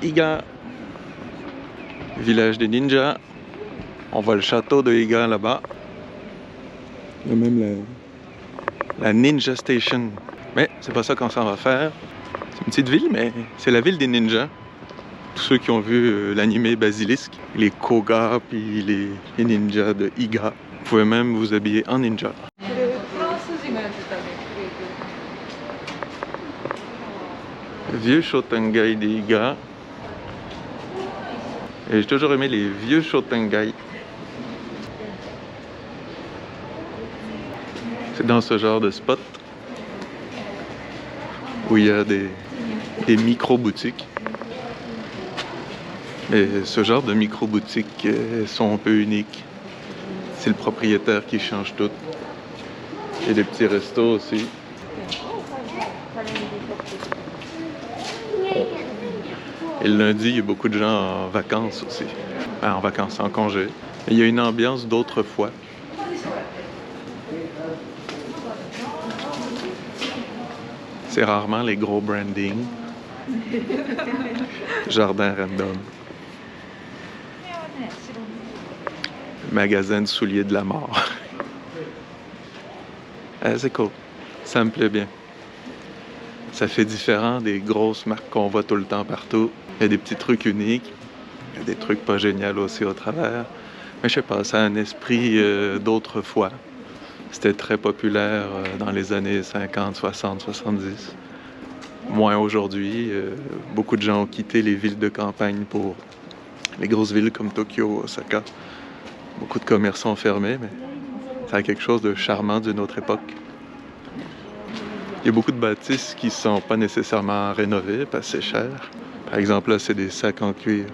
Iga, village des ninjas. On voit le château de Iga là-bas. Il y a même la Ninja Station. Mais c'est pas ça qu'on s'en va faire. C'est une petite ville, mais c'est la ville des ninjas. Tous ceux qui ont vu l'animé Basilisk, les Koga puis les ninjas de Iga. Vous pouvez même vous habiller en ninja. Vieux Shotengai d'Iga. Et j'ai toujours aimé les vieux Shotengai. C'est dans ce genre de spot où il y a des micro-boutiques. Et ce genre de micro-boutiques sont un peu uniques. C'est le propriétaire qui change tout. Il y a des petits restos aussi. Et le lundi, il y a beaucoup de gens en vacances aussi. En vacances, en congé. Et il y a une ambiance d'autrefois. C'est rarement les gros branding. Jardin random. Magasin de souliers de la mort. C'est cool. Ça me plaît bien. Ça fait différent des grosses marques qu'on voit tout le temps partout. Il y a des petits trucs uniques. Il y a des trucs pas géniaux aussi au travers. Mais je sais pas, ça a un esprit d'autrefois. C'était très populaire dans les années 50, 60, 70. Moins aujourd'hui. Beaucoup de gens ont quitté les villes de campagne pour les grosses villes comme Tokyo, Osaka. Beaucoup de commerces ont fermé, mais ça a quelque chose de charmant d'une autre époque. Il y a beaucoup de bâtisses qui ne sont pas nécessairement rénovées parce que c'est cher. Par exemple, là, c'est des sacs en cuir.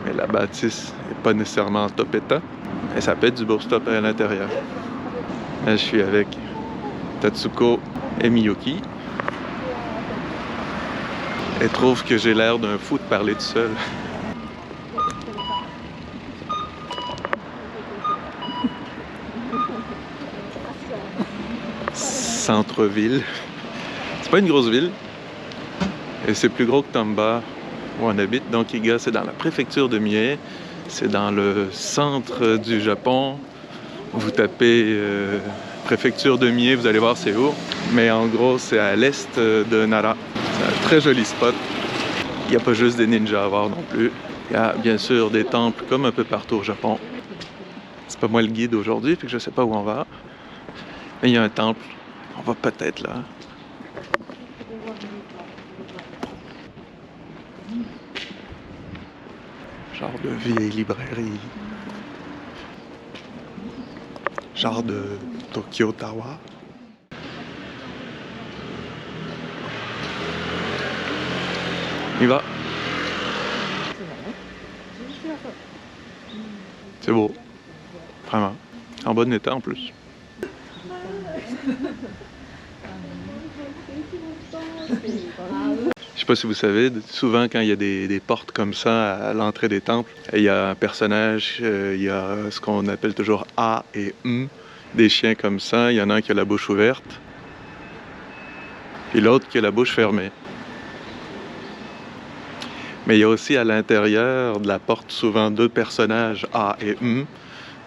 Mais la bâtisse n'est pas nécessairement en top état. Et ça peut être du beau stop à l'intérieur. Là, je suis avec Tatsuko et Miyuki. Elle trouve que j'ai l'air d'un fou de parler tout seul. Centre-ville. C'est pas une grosse ville. Et c'est plus gros que Tamba, où on habite. Donc Iga, c'est dans la préfecture de Mie. C'est dans le centre du Japon. Vous tapez préfecture de Mie, vous allez voir c'est où. Mais en gros, c'est à l'est de Nara. C'est un très joli spot. Il n'y a pas juste des ninjas à voir non plus. Il y a bien sûr des temples comme un peu partout au Japon. C'est pas moi le guide aujourd'hui, fait que je sais pas où on va. Mais il y a un temple. On va peut-être là. Genre de vieille librairie. Genre de Tokyo Tower. Il va. C'est beau. Vraiment. En bon état en plus. Je sais pas si vous savez, souvent quand il y a des portes comme ça à l'entrée des temples, il y a un personnage, il y a ce qu'on appelle toujours A et M, des chiens comme ça. Il y en a un qui a la bouche ouverte, et l'autre qui a la bouche fermée. Mais il y a aussi à l'intérieur de la porte souvent deux personnages A et M.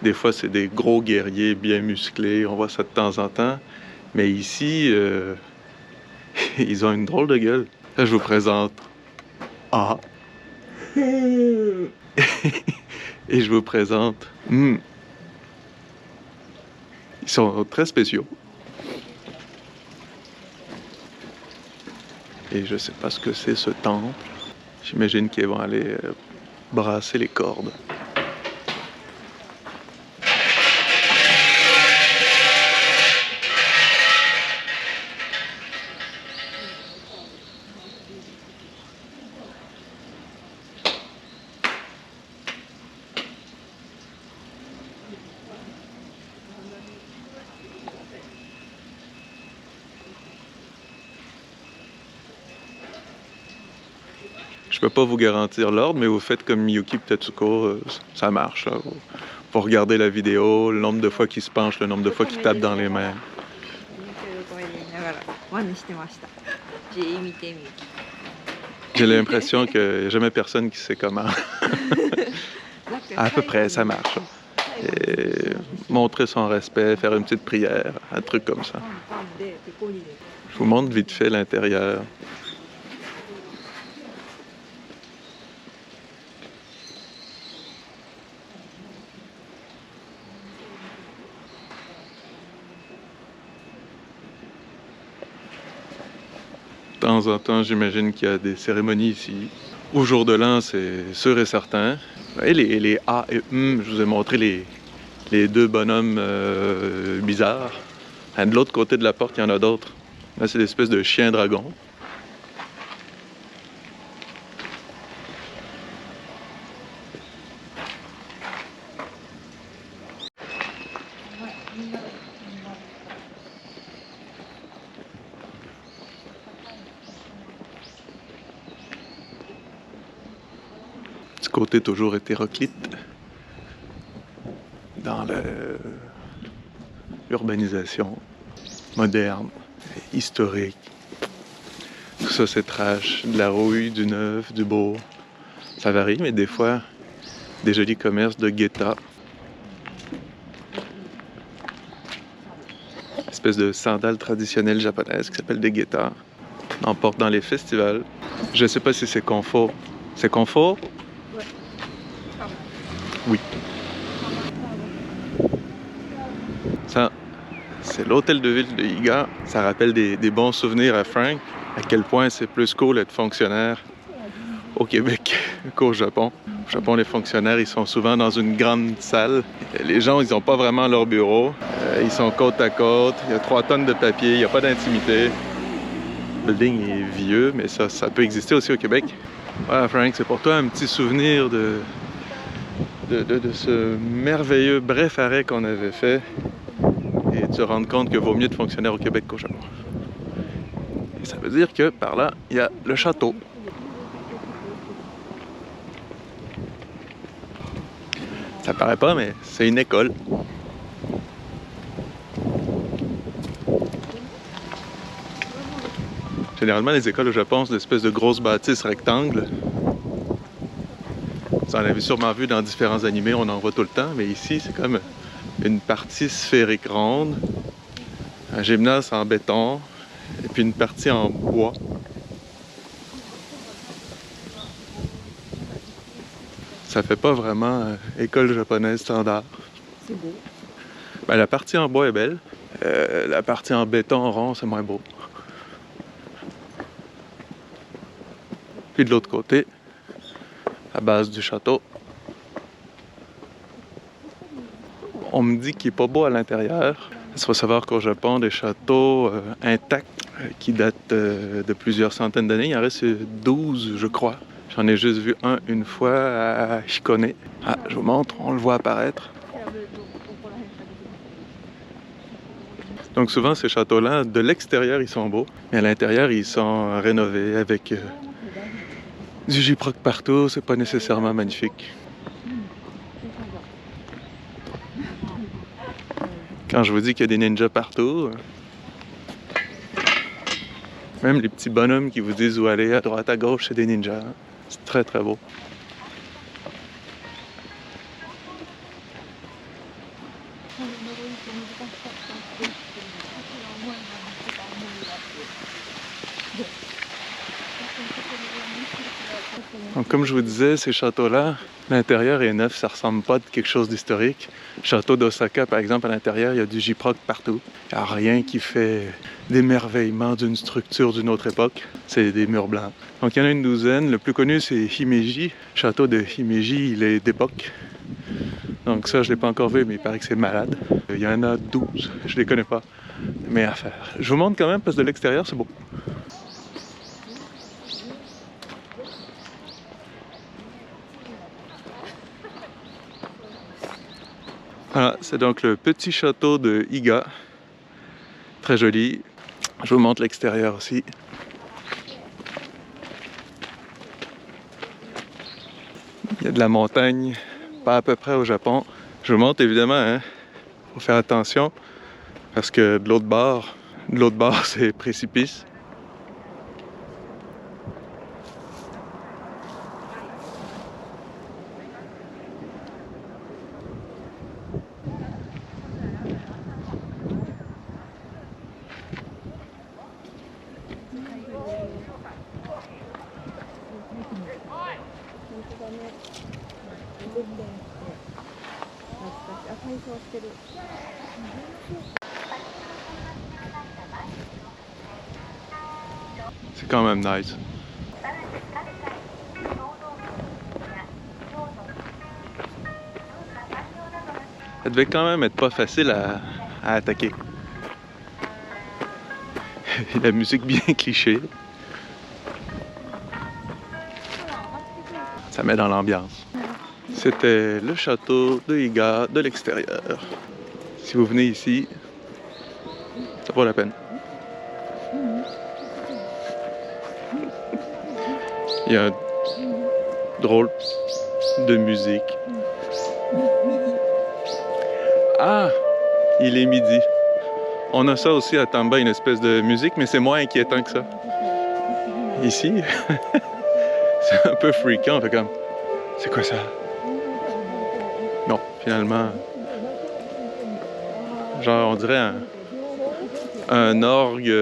Des fois, c'est des gros guerriers bien musclés, on voit ça de temps en temps. Mais ici, ils ont une drôle de gueule. Là, je vous présente A. Et je vous présente M. Ils sont très spéciaux. Et je sais pas ce que c'est ce temple. J'imagine qu'ils vont aller brasser les cordes. Je peux pas vous garantir l'ordre, mais vous faites comme Miyuki et Tatsuko, ça marche. Là. Vous regardez la vidéo, le nombre de fois qu'il se penche, le nombre de fois qu'il tape dans les mains. J'ai imité Mickey. J'ai l'impression qu'il n'y a jamais personne qui sait comment. À peu près, ça marche. Et montrer son respect, faire une petite prière, un truc comme ça. Je vous montre vite fait l'intérieur. De temps en temps, j'imagine qu'il y a des cérémonies ici. Au jour de l'an, c'est sûr et certain. Et les A et M, je vous ai montré les deux bonhommes bizarres. De l'autre côté de la porte, il y en a d'autres. Là, c'est des espèces de chiens dragons. Petit côté toujours hétéroclite dans l'urbanisation moderne, historique. Tout ça, c'est trash. De la rouille, du neuf, du beau. Ça varie, mais des fois, des jolis commerces de guetta. Espèce de sandales traditionnelles japonaises qui s'appellent des guettas. On en porte dans les festivals. Je sais pas si c'est confort. C'est confort? Ouais. Oui. Ça, c'est l'hôtel de ville de Iga. Ça rappelle des bons souvenirs à Frank. À quel point c'est plus cool d'être fonctionnaire au Québec qu'au Japon. Au Japon, les fonctionnaires, ils sont souvent dans une grande salle. Les gens, ils n'ont pas vraiment leur bureau. Ils sont côte à côte. Il y a 3 tonnes de papier. Il n'y a pas d'intimité. Le building est vieux, mais ça peut exister aussi au Québec. Voilà, Frank, c'est pour toi un petit souvenir de ce merveilleux bref arrêt qu'on avait fait et de se rendre compte que vaut mieux de fonctionnaire au Québec qu'au Japon. Et ça veut dire que par là, il y a le château. Ça paraît pas, mais c'est une école. Généralement, les écoles au Japon, c'est des espèces de grosses bâtisses rectangles. Vous en avez sûrement vu dans différents animés, on en voit tout le temps, mais ici, c'est comme une partie sphérique ronde, un gymnase en béton, et puis une partie en bois. Ça fait pas vraiment école japonaise standard. C'est beau. Ben, la partie en bois est belle, la partie en béton rond, c'est moins beau. Puis de l'autre côté, à base du château, on me dit qu'il n'est pas beau à l'intérieur. Il faut savoir qu'au Japon, des châteaux intacts qui datent de plusieurs centaines d'années, il en reste 12, je crois. J'en ai juste vu un une fois à Hikone. Ah, je vous montre, on le voit apparaître. Donc souvent, ces châteaux-là, de l'extérieur, ils sont beaux, mais à l'intérieur, ils sont rénovés avec du gyproc partout, c'est pas nécessairement magnifique. Quand je vous dis qu'il y a des ninjas partout, même les petits bonhommes qui vous disent où aller à droite, à gauche, c'est des ninjas. C'est très très beau. Donc, comme je vous disais, ces châteaux-là, l'intérieur est neuf, ça ressemble pas à quelque chose d'historique. Le château d'Osaka, par exemple, à l'intérieur, il y a du gyproc partout. Il n'y a rien qui fait d'émerveillement d'une structure d'une autre époque. C'est des murs blancs. Donc, il y en a une douzaine. Le plus connu, c'est Himeji. Le château de Himeji, il est d'époque. Donc ça, je ne l'ai pas encore vu, mais il paraît que c'est malade. Il y en a 12. Je les connais pas. Mais à faire. Je vous montre quand même, parce que de l'extérieur, c'est beau. Voilà, c'est donc le petit château de Iga. Très joli. Je vous montre l'extérieur aussi. Il y a de la montagne, pas à peu près au Japon. Je vous montre évidemment, hein. Faut faire attention parce que de l'autre bord, c'est précipice. C'est quand même nice. Ça devait quand même être pas facile à attaquer. La musique bien cliché. Ça met dans l'ambiance. C'était le château de Iga de l'extérieur. Si vous venez ici, ça vaut la peine. Il y a un drôle de musique. Ah! Il est midi. On a ça aussi à Tamba, une espèce de musique, mais c'est moins inquiétant que ça. Ici, c'est un peu freakant. On fait comme, c'est quoi ça? Non, finalement, genre, on dirait un orgue.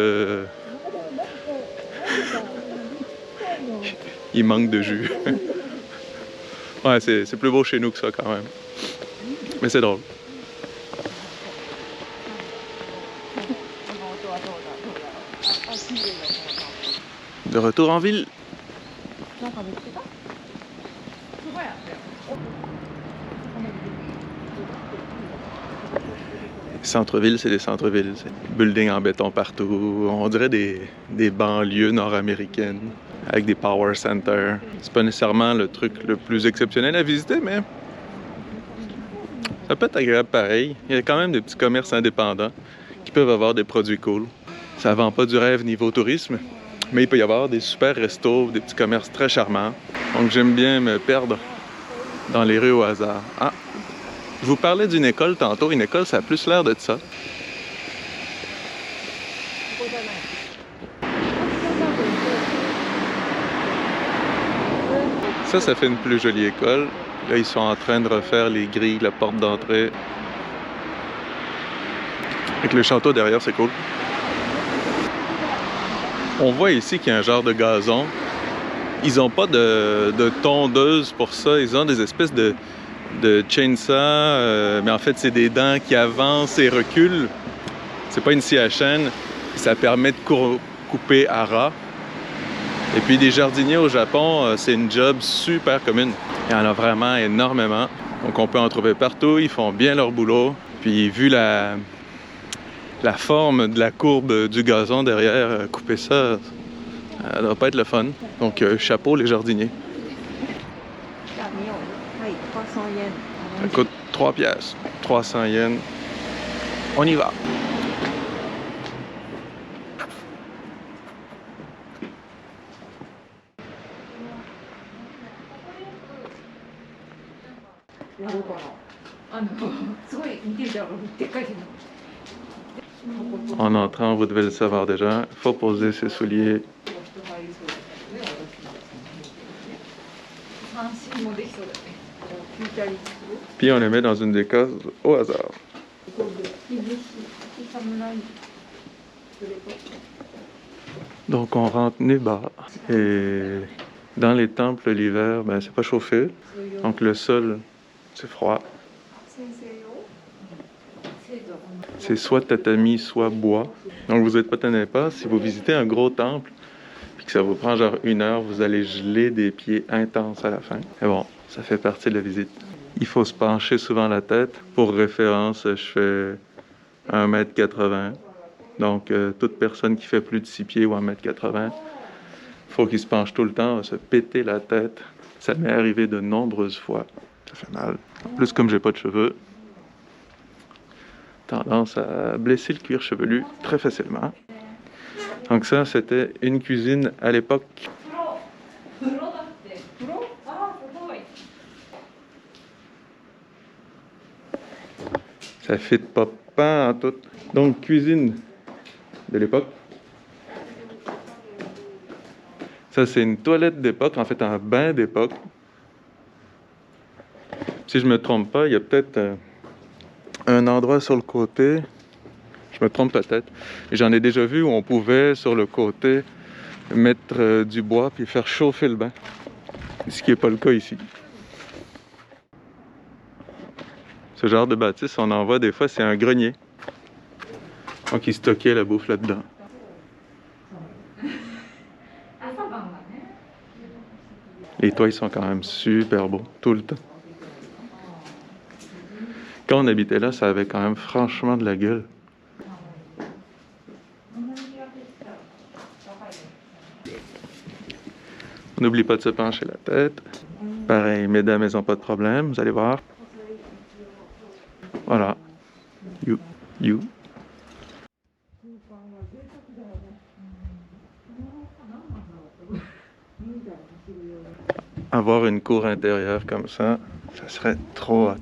Il manque de jus. Ouais, c'est plus beau chez nous que ça quand même. Mais c'est drôle. De retour en ville. Centre-ville, c'est des centres-villes. C'est buildings en béton partout. On dirait des banlieues nord-américaines avec des power centers. C'est pas nécessairement le truc le plus exceptionnel à visiter, mais ça peut être agréable pareil. Il y a quand même des petits commerces indépendants qui peuvent avoir des produits cool. Ça vend pas du rêve niveau tourisme, mais il peut y avoir des super restos, des petits commerces très charmants. Donc j'aime bien me perdre dans les rues au hasard. Ah! Je vous parlais d'une école tantôt. Une école, ça a plus l'air de ça. Ça fait une plus jolie école. Là, ils sont en train de refaire les grilles, la porte d'entrée. Avec le château derrière, c'est cool. On voit ici qu'il y a un genre de gazon. Ils n'ont pas de tondeuse pour ça. Ils ont des espèces de chainsaw, mais en fait, c'est des dents qui avancent et reculent. C'est pas une scie à chaîne. Ça permet de couper à ras. Et puis, des jardiniers au Japon, c'est une job super commune. Il y en a vraiment énormément. Donc, on peut en trouver partout. Ils font bien leur boulot. Puis, vu la forme de la courbe du gazon derrière, couper ça, ça doit pas être le fun. Donc, chapeau les jardiniers. Ça coûte 3 piastres. 300 yens. On y va. En entrant, vous devez le savoir déjà, il faut poser ses souliers. Puis on les met dans une des cases au hasard. Donc on rentre nez bas. Et dans les temples l'hiver, ben c'est pas chauffé. Donc le sol, c'est froid. C'est soit tatami, soit bois. Donc vous n'êtes pas tanné pas. Si vous visitez un gros temple, puis que ça vous prend genre 1 heure, vous allez geler des pieds intenses à la fin. Mais bon, ça fait partie de la visite. Il faut se pencher souvent la tête. Pour référence, je fais 1,80 m. Donc toute personne qui fait plus de 6 pieds ou 1,80 m, il faut qu'il se penche tout le temps, se péter la tête. Ça m'est arrivé de nombreuses fois. Ça fait mal. En plus, comme j'ai pas de cheveux, tendance à blesser le cuir chevelu très facilement. Donc ça, c'était une cuisine à l'époque. Ça fit pas en tout. Donc cuisine de l'époque. Ça, c'est une toilette d'époque, en fait un bain d'époque. Si je me trompe pas, il y a peut-être un endroit sur le côté. Je me trompe peut-être. J'en ai déjà vu où on pouvait, sur le côté, mettre du bois puis faire chauffer le bain. Ce qui n'est pas le cas ici. Ce genre de bâtisse, on en voit des fois, c'est un grenier. Donc ils stockaient la bouffe là-dedans. Les toits, ils sont quand même super beaux, tout le temps. Quand on habitait là, ça avait quand même franchement de la gueule. On n'oublie pas de se pencher la tête. Pareil, mesdames, elles n'ont pas de problème, vous allez voir. Voilà. You. You. Avoir une cour intérieure comme ça serait trop hot.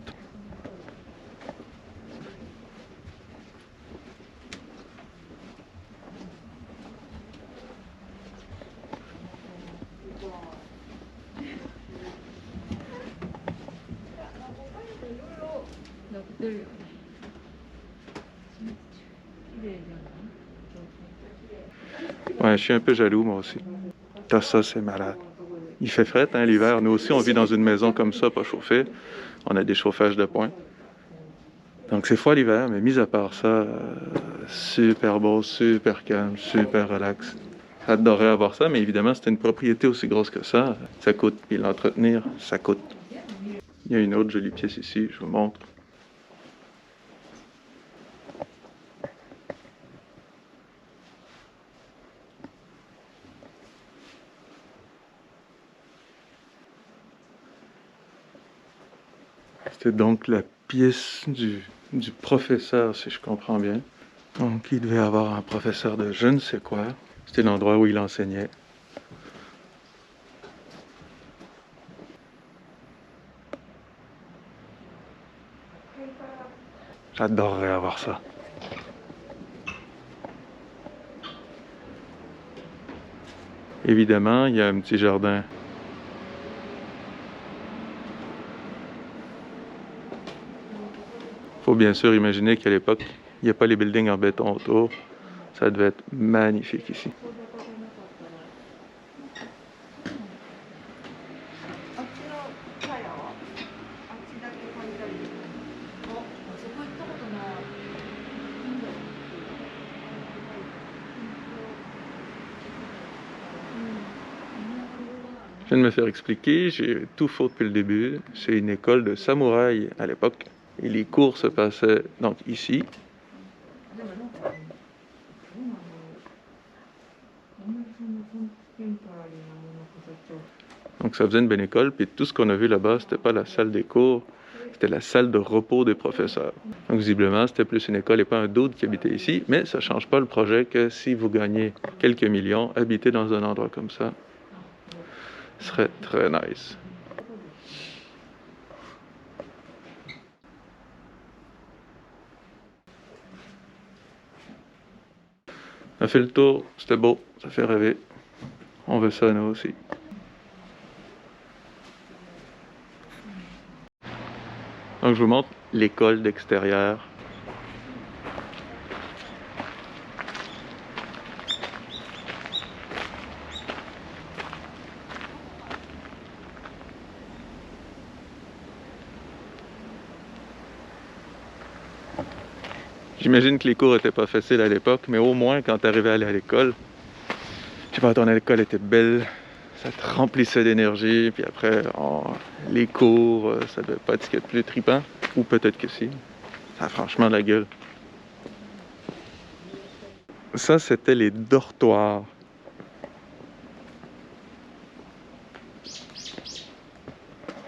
Ouais, je suis un peu jaloux, moi aussi. Ça, c'est malade. Il fait fret, hein, l'hiver. Nous aussi, on vit dans une maison comme ça, pas chauffée. On a des chauffages de poing. Donc, c'est froid l'hiver, mais mis à part ça, super beau, super calme, super relax. J'adorerais avoir ça, mais évidemment, c'était une propriété aussi grosse que ça. Ça coûte. Puis l'entretenir, ça coûte. Il y a une autre jolie pièce ici, je vous montre. C'était donc la pièce du professeur, si je comprends bien. Donc, il devait avoir un professeur de je ne sais quoi. C'était l'endroit où il enseignait. J'adorerais avoir ça. Évidemment, il y a un petit jardin. Faut bien sûr imaginer qu'à l'époque, il n'y a pas les buildings en béton autour. Ça devait être magnifique ici. Je viens de me faire expliquer, j'ai tout faux depuis le début. C'est une école de samouraï à l'époque. Et les cours se passaient donc ici. Donc ça faisait une bonne école, puis tout ce qu'on a vu là-bas, c'était pas la salle des cours, c'était la salle de repos des professeurs. Donc visiblement, c'était plus une école et pas un dude qui habitait ici, mais ça change pas le projet que si vous gagnez quelques millions, habiter dans un endroit comme ça serait très nice. On a fait le tour, c'était beau, ça fait rêver. On veut ça nous aussi. Donc je vous montre l'école d'extérieur. J'imagine que les cours étaient pas faciles à l'époque, mais au moins quand tu arrivais à aller à l'école, je sais pas, ton école était belle, ça te remplissait d'énergie, puis après, les cours, ça devait pas être ce qu'il y a de plus trippant, ou peut-être que si. Ça a franchement de la gueule. Ça, c'était les dortoirs.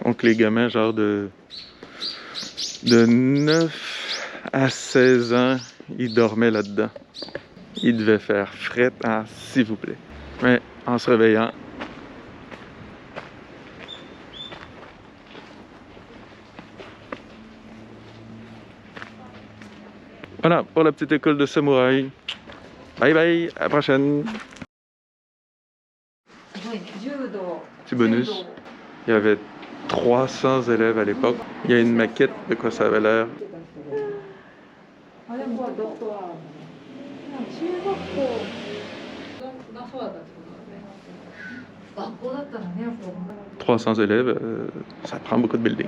Donc les gamins, genre de 9 à 16 ans, ils dormaient là-dedans. Il devait faire fret, hein, s'il vous plaît. Mais en se réveillant, voilà pour la petite école de samouraï. Bye bye, à la prochaine. Petit bonus, il y avait 300 élèves à l'époque. Il y a une maquette de quoi ça avait l'air. 学校だったらね、やっぱ 300 élèves, ça prend beaucoup de building.